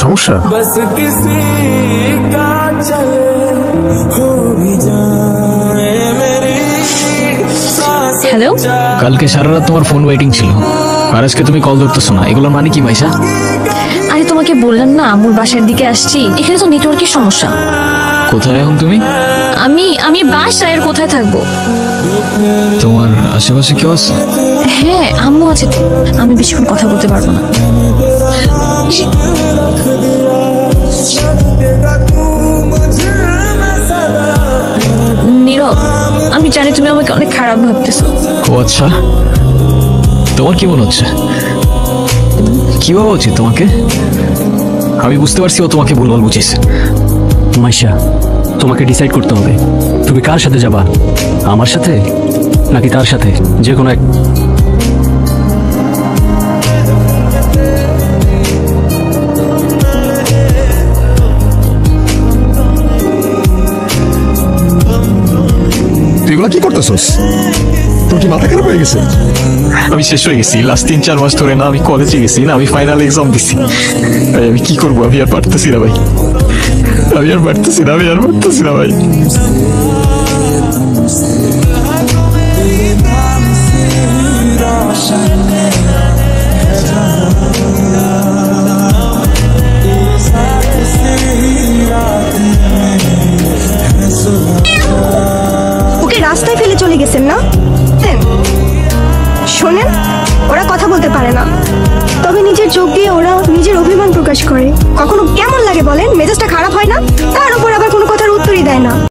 সমস্যা? হ্যালো, কালকে সারা রাত তোমার ফোন ওয়েটিং ছিল, আর আজকে তুমি কল ধরতেছো না, এগুলোর মানে কি ভাইসা? আরে তোমাকে বললাম না আমুর বাসার দিকে আসছি, এখানে তো নেটওয়ার্কের সমস্যা। কোথায় এখন তুমি? আমি বাসায়, আর কোথায় থাকবো? তোমার আশেপাশে কেউ আছে? হ্যাঁ, আম্মু আছে তো। আমি বেশিক্ষণ কথা বলতে পারবো না। নীরব, আমি জানি তুমি আমাকে অনেক খারাপ ভাবতেছো। ও আচ্ছা, তোমার কি মনে হচ্ছে? কি ভাবা উচিত তোমাকে? আমি বুঝতে পারছি ও তোমাকে ভুলভাল বুঝিস। মাইশা, তোমাকে ডিসাইড করতে হবে তুমি কার সাথে যাবা, আমার সাথে নাকি তার সাথে, যে কোনো এক। তুই এগুলো কি করতেছস? তোর কি মাথা খারাপ হয়ে গেছে? আমি শেষ হয়ে গেছি। লাস্ট 3-4 মাস ধরে না আমি কলেজে গেছি, না আমি ফাইনাল এক্সাম দিছি। ভাই আমি কি করবো? আমি আর পারতেছি না ভাই, আমি আর পারতেছি না ভাই। ওকে রাস্তায় ফেলে চলে গেছেন না? শোনেন, ওরা কথা বলতে পারে না, তবে নিজের চোখ দিয়ে ওরা নিজের অভিমান প্রকাশ করে। কখনো কেমন লাগে বলেন? মেজাজটা খারাপ হয় না? তার উপর আবার কোনো কথার উত্তরই দেয় না।